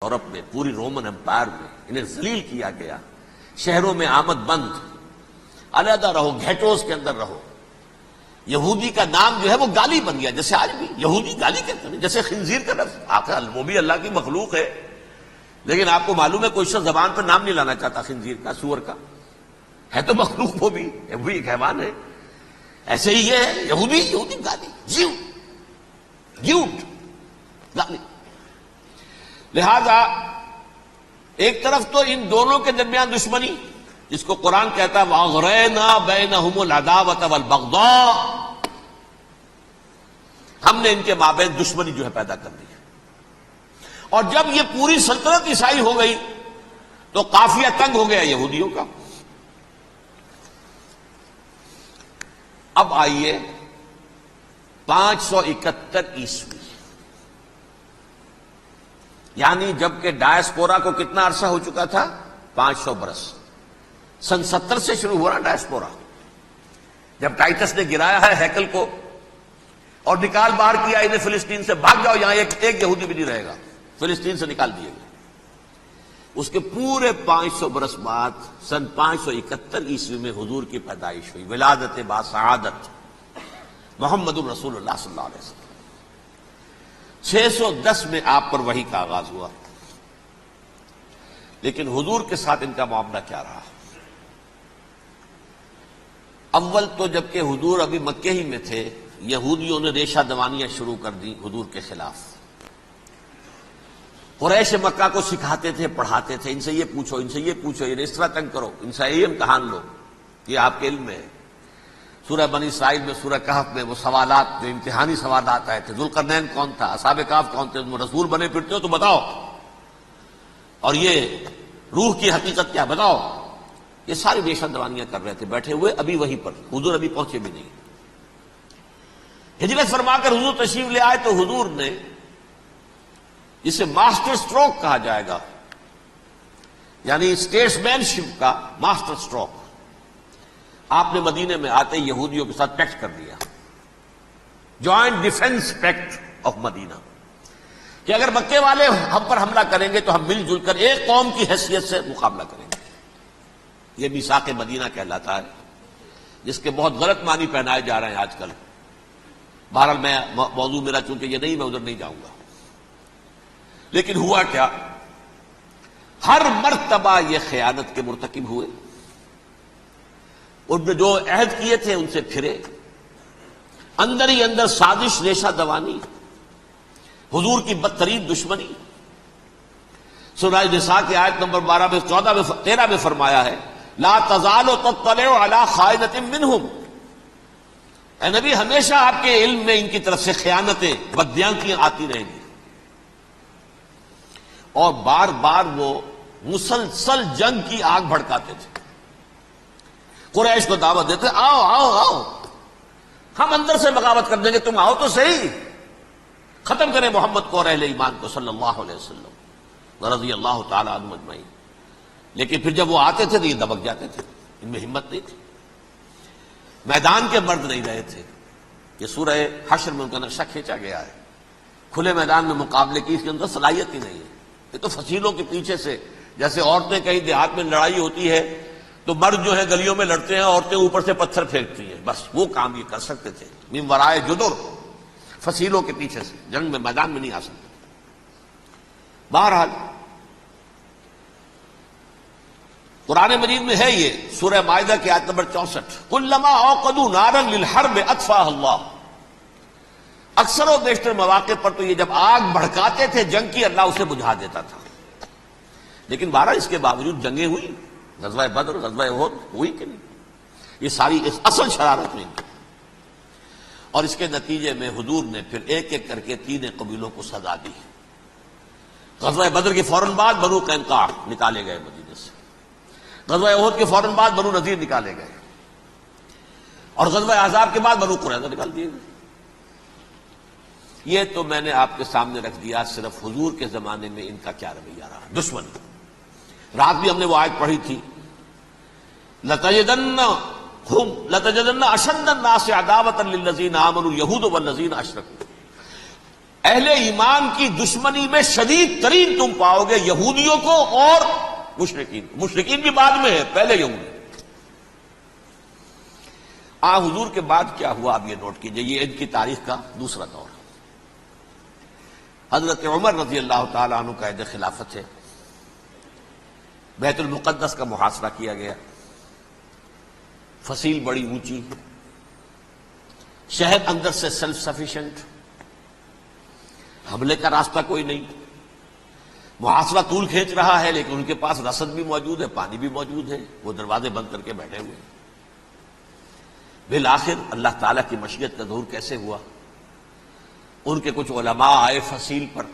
Europe میں، پوری Roman umpire میں انہیں ذلیل کیا گیا، شہروں میں آمد بند، علیحدہ رہو، گھیٹوز کے اندر رہو۔ یہودی کا نام جو ہے وہ گالی بن گیا، جیسے آج بھی یہودی گالی کہتے ہیں، جیسے خنزیر کا لفظ آخر وہ بھی اللہ کی مخلوق ہے، لیکن آپ کو معلوم ہے کوئی شخص زبان پر نام نہیں لانا چاہتا خنزیر کا، سور کا، ہے تو مخلوق وہ بھی ایک حیوان ہے۔ ایسے ہی یہ ہے یہودی گالی، جیوٹ گالی۔ لہذا ایک طرف تو ان دونوں کے درمیان دشمنی، جس کو قرآن کہتا ہے وَأَغْرَيْنَا بَيْنَهُمُ الْعَدَاوَةَ وَالْبَغْضَاءَ، ہم نے ان کے مابین دشمنی جو ہے پیدا کر دی ہے۔ اور جب یہ پوری سلطنت عیسائی ہو گئی تو قافیہ تنگ ہو گیا یہودیوں کا۔ اب آئیے 571 عیسوی، یعنی جبکہ ڈائسپورا کو کتنا عرصہ ہو چکا تھا؟ 500 برس۔ سن 70 سے شروع ہوا نا ڈائسپورا، جب ٹائٹس نے گرایا ہے ہیکل کو اور نکال باہر کیا انہیں فلسطین سے، بھاگ جاؤ یہاں ایک یہودی بھی نہیں رہے گا، فلسطین سے نکال دیے گئے۔ اس کے پورے 500 برس بعد سن 571 عیسوی میں حضور کی پیدائش ہوئی، ولادت باسعادت محمد الرسول اللہ صلی اللہ علیہ وسلم۔ 610 میں آپ پر وحی کا آغاز ہوا، لیکن حضور کے ساتھ ان کا معاملہ کیا رہا؟ اول تو جبکہ حضور ابھی مکے ہی میں تھے، یہودیوں نے ریشہ دوانیاں شروع کر دی حضور کے خلاف۔ قریش مکہ کو سکھاتے تھے، پڑھاتے تھے، ان سے یہ پوچھو، ان سے یہ پوچھو، یہ اس طرح تنگ کرو، ان سے یہ امتحان لو، یہ آپ کے علم میں ہے۔ سورہ بنی اسرائیل میں، سورہ کہف میں وہ سوالات جو امتحانی سوالات آئے تھے، ذوالقرنین کون تھا، اصحاب کہف کون تھے، تم رسول بنے پھرتے ہو تو بتاؤ، اور یہ روح کی حقیقت کیا بتاؤ، یہ ساری ریشہ دوانیاں کر رہے تھے بیٹھے ہوئے ابھی وہیں پر، حضور ابھی پہنچے بھی نہیں۔ ہجرت فرما کر حضور تشریف لے آئے تو حضور نے، جسے ماسٹر سٹروک کہا جائے گا، یعنی اسٹیٹس مین شپ کا ماسٹر سٹروک، آپ نے مدینے میں آتے یہودیوں کے ساتھ پیکٹ کر دیا، جوائنٹ ڈیفنس پیکٹ آف مدینہ، کہ اگر مکے والے ہم پر حملہ کریں گے تو ہم مل جل کر ایک قوم کی حیثیت سے مقابلہ کریں گے۔ یہ میثاق مدینہ کہلاتا ہے، جس کے بہت غلط معنی پہنائے جا رہے ہیں آج کل۔ بہرحال میں موضوع میرا چونکہ یہ نہیں، میں ادھر نہیں جاؤں گا، لیکن ہوا کیا؟ ہر مرتبہ یہ خیانت کے مرتکب ہوئے، ان نے جو عہد کیے تھے ان سے پھرے، اندر ہی اندر سازش، ریشہ دوانی، حضور کی بدترین دشمنی۔ سورہ نساء کی آیت نمبر 12 میں 14 میں 13 میں فرمایا ہے لا تزال تطلع علی خائنۃ منہم، اے نبی ہمیشہ آپ کے علم میں ان کی طرف سے خیانتیں، بددیانتیاں آتی رہیں گی۔ اور بار بار وہ مسلسل جنگ کی آگ بھڑکاتے تھے، قریش کو دعوت دیتے آؤ آؤ آؤ، ہم اندر سے بغاوت کر دیں گے، تم آؤ تو صحیح، ختم کریں محمد کو اور اہل ایمان کو صلی اللہ علیہ وسلم رضی اللہ تعالی عنہم اجمعین۔ لیکن پھر جب وہ آتے تھے تو یہ دبک جاتے تھے، ان میں ہمت نہیں تھی، میدان کے مرد نہیں رہے تھے۔ یہ سورہ حشر میں ان کا نقشہ کھینچا گیا ہے، کھلے میدان میں مقابلے کی اس کے اندر صلاحیت ہی نہیں ہے۔ یہ تو فصیلوں کے پیچھے سے، جیسے عورتیں کہیں دیہات میں لڑائی ہوتی ہے تو مرد جو ہے گلیوں میں لڑتے ہیں، عورتیں اوپر سے پتھر پھینکتی ہیں، بس وہ کام یہ کر سکتے تھے، من ورائے جدر، فصیلوں کے پیچھے سے، جنگ میں میدان میں نہیں آ سکتے۔ بہرحال قرآن مجید میں ہے یہ، سورہ مائدہ کی آیت نمبر 64، کلما اوقدوا نارا للحرب اطفاها اللہ، اکثر و بیشتر مواقع پر تو یہ جب آگ بھڑکاتے تھے جنگ کی، اللہ اسے بجھا دیتا تھا۔ لیکن بہرحال اس کے باوجود جنگیں ہوئی، غزوہ بدر، غزوہ احد ہوئی کہ نہیں، یہ ساری اس اصل شرارت ہوئی۔ اور اس کے نتیجے میں حضور نے پھر ایک ایک کر کے 3 قبیلوں کو سزا دی۔ غزوہ بدر کے فوراً بعد بنو قینقاع نکالے گئے مدینے سے، غزوہ احد کے فوراً بعد بنو نذیر نکالے گئے، اور غزوہ احزاب کے بعد بنو قریظہ نکال دیے گئے۔ یہ تو میں نے آپ کے سامنے رکھ دیا صرف حضور کے زمانے میں ان کا کیا رویہ رہا، دشمن۔ رات بھی ہم نے وہ آیت پڑھی تھی، لَتَجِدَنَّ أَشَدَّ النَّاسِ عَدَاوَةً لِلَّذِينَ آمَنُوا الْيَهُودُ وَالَّذِينَ أَشْرَكُوا، اہل ایمان کی دشمنی میں شدید ترین تم پاؤ گے یہودیوں کو اور مشرکین کو. مشرکین بھی بعد میں ہے، پہلے یہودی. حضور کے بعد کیا ہوا اب یہ نوٹ کیجئے، یہ ان کی تاریخ کا دوسرا دور. حضرت عمر رضی اللہ تعالیٰ عنہ کا عہد خلافت ہے. بیت المقدس کا محاصرہ کیا گیا، فصیل بڑی اونچی، شہر اندر سے سیلف سفیشینٹ، حملے کا راستہ کوئی نہیں. محاصرہ طول کھینچ رہا ہے لیکن ان کے پاس رسد بھی موجود ہے، پانی بھی موجود ہے، وہ دروازے بند کر کے بیٹھے ہوئے ہیں. بالآخر اللہ تعالیٰ کی مشیت کا ظہور کیسے ہوا؟ ان کے کچھ علماء آئے فصیل پر،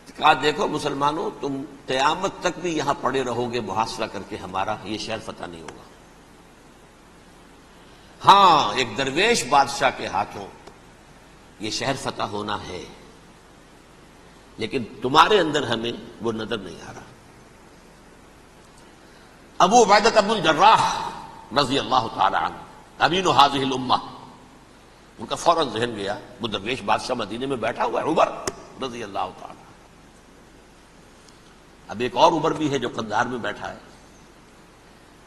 کہا دیکھو مسلمانوں، تم قیامت تک بھی یہاں پڑے رہو گے محاصرہ کر کے، ہمارا یہ شہر فتح نہیں ہوگا. ہاں ایک درویش بادشاہ کے ہاتھوں یہ شہر فتح ہونا ہے، لیکن تمہارے اندر ہمیں وہ نظر نہیں آ رہا. ابو عبیدہ بن الجراح رضی اللہ تعالی عنہ، امین هذه الامہ، ان کا فوراً ذہن گیا وہ درویش بادشاہ مدینے میں بیٹھا ہوا ہے عمر رضی اللہ تعالی. اب ایک اور عمر بھی ہے جو قندھار میں بیٹھا ہے.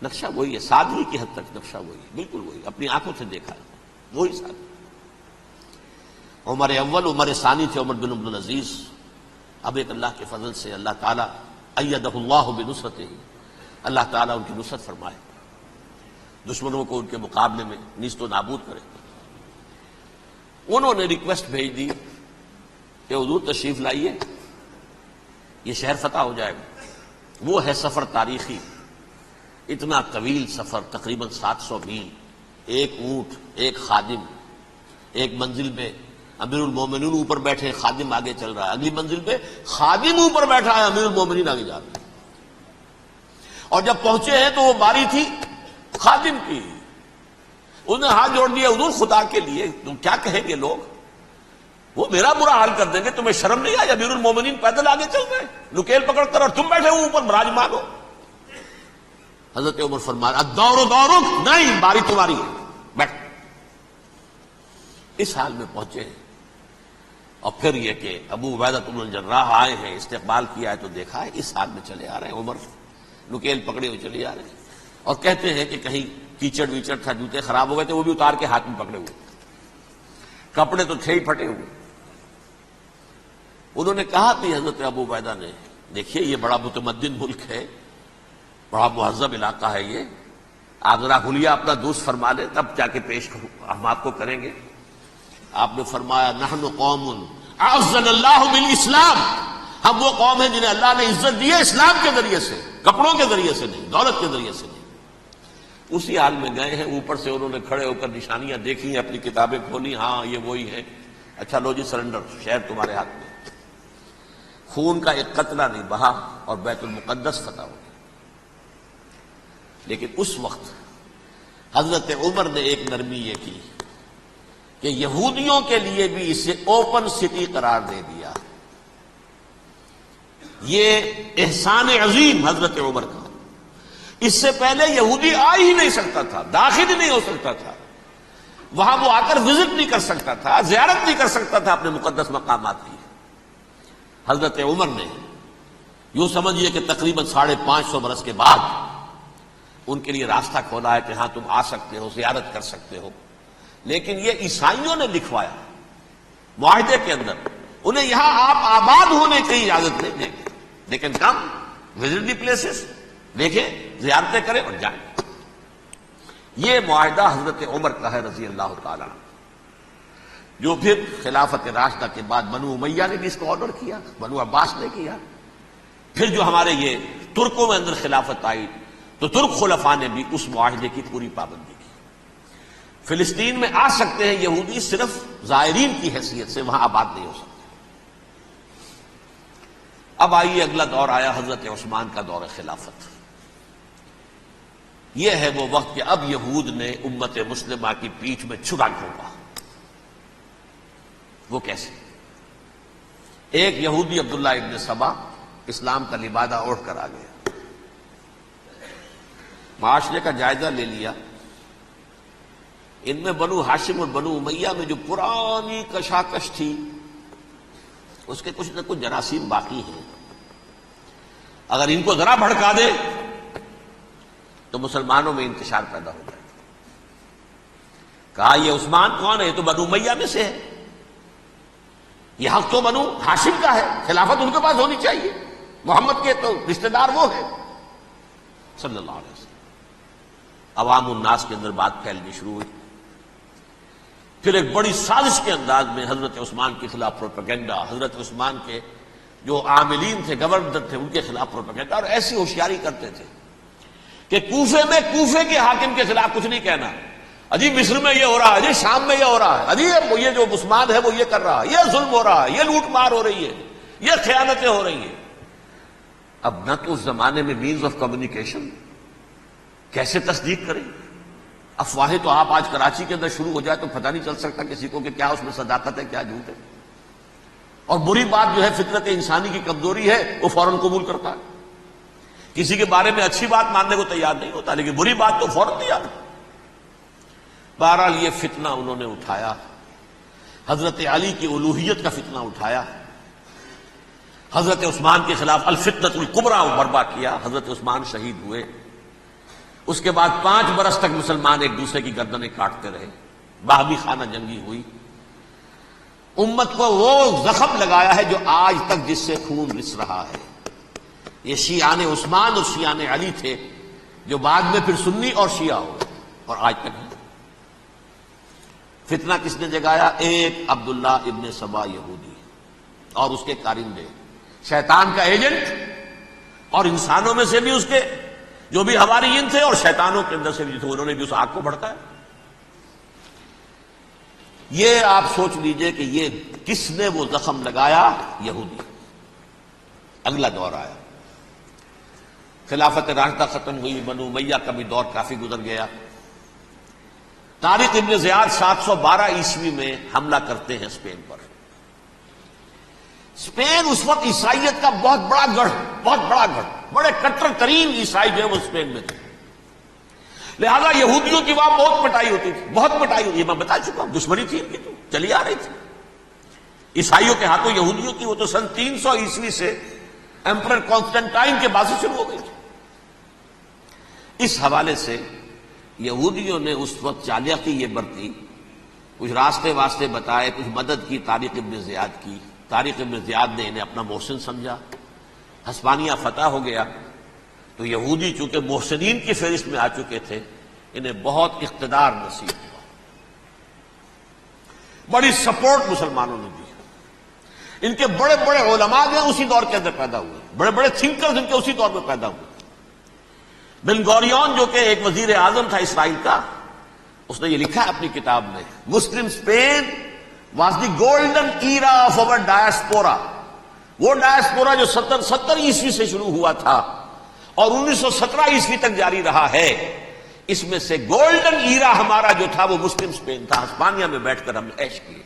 نقشہ وہی ہے، سادگی کی حد تک نقشہ وہی ہے، بالکل وہی، اپنی آنکھوں سے دیکھا ہے وہی سادگی. عمر اول عمر ثانی تھے عمر بن عبد العزیز. اب ایک اللہ کے فضل سے اللہ تعالیٰ ایدہ اللہ بنصرتہ، اللہ تعالیٰ ان کی نصرت فرمائے، دشمنوں کو ان کے مقابلے میں نیست و نابود کرے. انہوں نے ریکویسٹ بھیج دی کہ حضور تشریف لائیے، یہ شہر فتح ہو جائے گا. وہ ہے سفر تاریخی، اتنا طویل سفر، تقریباً 700 میل، ایک اونٹ، ایک خادم، ایک منزل میں امیر المومنین اوپر بیٹھے، خادم آگے چل رہا ہے، اگلی منزل پہ خادم اوپر بیٹھا ہے، امیر المومنین آگے جا رہے ہیں. اور جب پہنچے ہیں تو وہ باری تھی خادم کی. انہوں نے ہاتھ جوڑ دیا، حضور خدا کے لیے تم کیا کہیں گے لوگ، وہ میرا برا حال کر دیں گے، تمہیں شرم نہیں آئی؟ امیر المومنین پیدل آگے چل رہے ہیں نکیل پکڑ کر، اور تم بیٹھے ہو اوپر براجمان ہو. حضرت عمر فرمایا الدور دورک، نہیں باری تمہاری ہے، بیٹھ. اس حال میں پہنچے ہیں. اور پھر یہ کہ ابو عبیدہ بن الجراح آئے ہیں، استقبال کیا ہے تو دیکھا ہے اس حال میں چلے آ رہے ہیں. عمر نکیل پکڑے ہوئے چلے آ رہے ہیں، اور کہتے ہیں کہ کہیں کیچڑ ویچڑ تھا، جوتے خراب ہو گئے تھے، وہ بھی اتار کے ہاتھ میں پکڑے ہوئے، کپڑے تو تھے ہی پھٹے ہوئے. انہوں نے کہا کہ حضرت ابو عبیدہ نے، دیکھیے یہ بڑا متمدن ملک ہے، بڑا مہذب علاقہ ہے یہ، آپ ذرا حلیہ اپنا دوست فرما لیں تب جا کے پیش ہم آپ کو کریں گے. آپ نے فرمایا نحن قوم اعزنا اللہ بالاسلام، ہم وہ قوم ہیں جنہیں اللہ نے عزت دی ہے اسلام کے ذریعے سے، کپڑوں کے ذریعے سے نہیں، دولت کے ذریعے سے نہیں. اسی حال میں گئے ہیں. اوپر سے انہوں نے کھڑے ہو کر نشانیاں دیکھی ہیں، اپنی کتابیں کھولی، ہاں یہ وہی ہے. اچھا لو جی سرنڈر، شہر تمہارے ہاتھ میں. خون کا ایک قطرہ نہیں بہا اور بیت المقدس فتح ہو گیا. لیکن اس وقت حضرت عمر نے ایک نرمی یہ کی کہ یہودیوں کے لیے بھی اسے اوپن سٹی قرار دے دیا. یہ احسان عظیم حضرت عمر کا. اس سے پہلے یہودی آ ہی نہیں سکتا تھا، داخل ہی نہیں ہو سکتا تھا، وہاں وہ آ کر وزٹ نہیں کر سکتا تھا، زیارت نہیں کر سکتا تھا اپنے مقدس مقامات کی. حضرت عمر نے یوں سمجھیے کہ تقریباً 550 برس کے بعد ان کے لیے راستہ کھولا ہے کہ ہاں تم آ سکتے ہو، زیارت کر سکتے ہو. لیکن یہ عیسائیوں نے لکھوایا معاہدے کے اندر، انہیں یہاں آپ آباد ہونے کی اجازت نہیں دیں گے، لیکن کم وزٹ دی پلیسز، دیکھیں زیارتیں کریں اور جائیں. یہ معاہدہ حضرت عمر کا ہے رضی اللہ تعالیٰ، جو پھر خلافت راشدہ کے بعد بنو امیہ نے بھی اس کو آرڈر کیا، بنو عباس نے کیا. پھر جو ہمارے یہ ترکوں میں اندر خلافت آئی تو ترک خلفاء نے بھی اس معاہدے کی پوری پابندی کی. فلسطین میں آ سکتے ہیں یہودی صرف زائرین کی حیثیت سے، وہاں آباد نہیں ہو سکتے. اب آئیے اگلا دور آیا حضرت عثمان کا دور خلافت. یہ ہے وہ وقت کہ اب یہود نے امت مسلمہ کی پیٹھ میں چھرا گھونپا. وہ کیسے؟ ایک یہودی عبداللہ ابن سبا اسلام کا لبادہ اوڑھ کر آ گیا، معاشرے کا جائزہ لے لیا. ان میں بنو ہاشم اور بنو امیہ میں جو پرانی کشاکش تھی اس کے کچھ نہ کچھ جراثیم باقی ہیں. اگر ان کو ذرا بھڑکا دے تو مسلمانوں میں انتشار پیدا ہو جائے. کہا یہ عثمان کون ہے؟ یہ تو بنو امیہ میں سے ہے. یہ حق تو بنو ہاشم کا ہے، خلافت ان کے پاس ہونی چاہیے. محمد کے تو رشتہ دار وہ ہے صلی اللہ علیہ وسلم. عوام الناس کے اندر بات پھیلنی شروع ہوئی. پھر ایک بڑی سازش کے انداز میں حضرت عثمان کے خلاف پروپیگنڈا، حضرت عثمان کے جو عاملین تھے، گورنر تھے، ان کے خلاف پروپیگنڈا، اور ایسی ہوشیاری کرتے تھے کہ کوفے میں کوفے کے حاکم کے خلاف کچھ نہیں کہنا. اجی مصر میں یہ ہو رہا ہے، اجی شام میں یہ ہو رہا ہے، اجی یہ جو عثمان ہے وہ یہ کر رہا ہے، یہ ظلم ہو رہا ہے، یہ لوٹ مار ہو رہی ہے، یہ خیانتیں ہو رہی ہیں. اب نہ تو اس زمانے میں مینز آف کمیونیکیشن، کیسے تصدیق کریں؟ افواہیں تو آپ آج کراچی کے اندر شروع ہو جائے تو پتہ نہیں چل سکتا کسی کو کہ کیا اس میں صداقت ہے کیا جھوٹ ہے. اور بری بات جو ہے فطرت انسانی کی کمزوری ہے، وہ فوراً قبول کرتا ہے. کسی کے بارے میں اچھی بات ماننے کو تیار نہیں ہوتا، لیکن بری بات تو فوراً تیار ہے. بہرحال یہ فتنہ انہوں نے اٹھایا، حضرت علی کی الوہیت کا فتنہ اٹھایا، حضرت عثمان کے خلاف الفتنۃ الکبریٰ برپا کیا. حضرت عثمان شہید ہوئے. اس کے بعد 5 برس تک مسلمان ایک دوسرے کی گردنیں کاٹتے رہے، باہمی خانہ جنگی ہوئی. امت کو وہ زخم لگایا ہے جو آج تک جس سے خون رس رہا ہے. یہ شیعان عثمان اور شیعان علی تھے جو بعد میں پھر سنی اور شیعہ ہو اور آج تک ہے. فتنہ کس نے جگایا؟ ایک عبداللہ ابن سبا یہودی اور اس کے کارندے، شیطان کا ایجنٹ، اور انسانوں میں سے بھی اس کے جو بھی حواریین تھے اور شیطانوں کے اندر سے بھی تھے، انہوں نے بھی اس آگ کو بھڑکایا. یہ آپ سوچ لیجئے کہ یہ کس نے وہ زخم لگایا؟ یہودی. اگلا دور آیا، خلافت راشدہ ختم ہوئی، بنو امیہ کا بھی دور کافی گزر گیا. طارق ابن زیاد 712 عیسوی میں حملہ کرتے ہیں اسپین پر. اسپین اس وقت عیسائیت کا بہت بڑا گڑھ، بڑے کٹر ترین عیسائی جو ہے وہ اسپین میں تھے. لہذا یہودیوں کی وہاں بہت پٹائی ہوتی تھی، بہت پٹائی ہوتی. یہ میں بتا چکا ہوں، دشمنی تھی ان کی تو چلی آ رہی تھی عیسائیوں کے ہاتھوں یہودیوں کی. وہ تو سن 300 عیسوی سے ایمپرر کانسٹنٹائن کے بعد سے شروع ہو گئی تھی. اس حوالے سے یہودیوں نے اس وقت چالاکی یہ برتی، کچھ راستے واسطے بتائے، کچھ مدد کی طارق ابن زیاد کی. طارق ابن زیاد نے انہیں اپنا محسن سمجھا. ہسپانیہ فتح ہو گیا تو یہودی چونکہ محسنین کی فہرست میں آ چکے تھے، انہیں بہت اقتدار نصیب ہوا. بڑی سپورٹ مسلمانوں نے دی. ان کے بڑے بڑے علماء جو اسی دور کے اندر پیدا ہوئے، بڑے بڑے تھنکرز ان کے اسی دور میں پیدا ہوئے. بن گوریون جو کہ ایک وزیر اعظم تھا اسرائیل کا، اس نے یہ لکھا ہے اپنی کتاب میں، مسلم Spain was the golden era of over diaspora. وہ ڈائسپورا جو 70 عیسوی سے شروع ہوا تھا اور 1917 عیسوی تک جاری رہا ہے، اس میں سے گولڈن ایرا ہمارا جو تھا وہ مسلم اسپین تھا. ہسپانیہ میں بیٹھ کر ہم نے عیش کیے.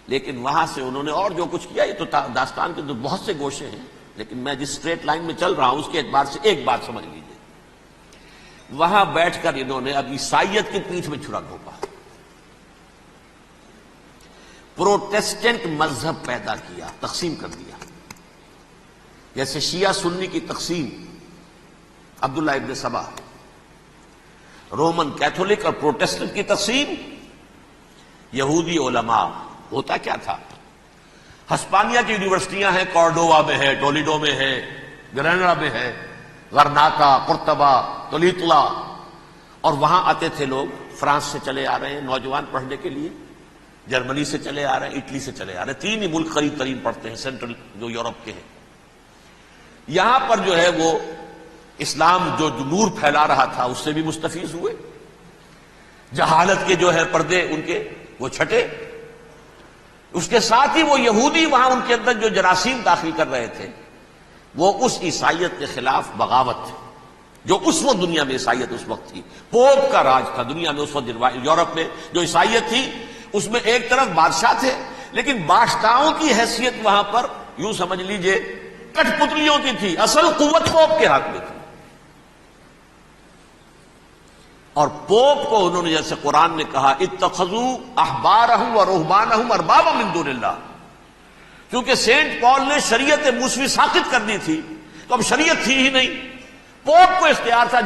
لیکن وہاں سے انہوں نے اور جو کچھ کیا، یہ تو داستان کے بہت سے گوشے ہیں، لیکن میں جس اسٹریٹ لائن میں چل رہا ہوں اس کے اعتبار سے ایک بات سمجھ لیجیے. وہاں بیٹھ کر انہوں نے اب عیسائیت کی پیٹھ میں چھرا گھونپا، پروٹیسٹنٹ مذہب پیدا کیا، تقسیم کر دیا. جیسے شیعہ سنی کی تقسیم، عبداللہ ابن سبا، رومن کیتھولک اور پروٹیسٹنٹ کی تقسیم، یہودی علماء. ہوتا کیا تھا؟ ہسپانیہ کی یونیورسٹیاں ہیں، کارڈووا میں ہے، ٹولیڈو میں ہے، گریناڈا میں ہے، غرناطہ، قرطبہ، تولیتلا، اور وہاں آتے تھے لوگ. فرانس سے چلے آ رہے ہیں نوجوان پڑھنے کے لیے، جرمنی سے چلے آ رہے ہیں، اٹلی سے چلے آ رہے ہیں. 3 ہی ملک قریب ترین پڑھتے ہیں سینٹرل جو یورپ کے ہیں. یہاں پر جو ہے وہ اسلام جو نور پھیلا رہا تھا اس سے بھی مستفیض ہوئے. جہالت کے جو ہے پردے ان کے وہ چھٹے. اس کے ساتھ ہی وہ یہودی وہاں ان کے اندر جو جراثیم داخل کر رہے تھے وہ اس عیسائیت کے خلاف بغاوت تھی جو اس وقت دنیا میں عیسائیت اس وقت تھی. پوپ کا راج تھا دنیا میں اس وقت. یورپ میں جو عیسائیت تھی اس میں ایک طرف بادشاہ تھے، لیکن بادشاہوں کی حیثیت وہاں پر یوں سمجھ لیجئے کٹ پتلیوں کی تھی. اصل قوت پوپ کے ہاتھ میں تھی. اور پوپ کو انہوں نے جیسے قرآن نے کہا اتخذوا احبارهم ورهبانهم اربابا من دون اللہ، کیونکہ سینٹ پال نے شریعت موسوی ساقط کر دی تھی، تو اب شریعت تھی ہی نہیں، پوپ کو اختیار تھا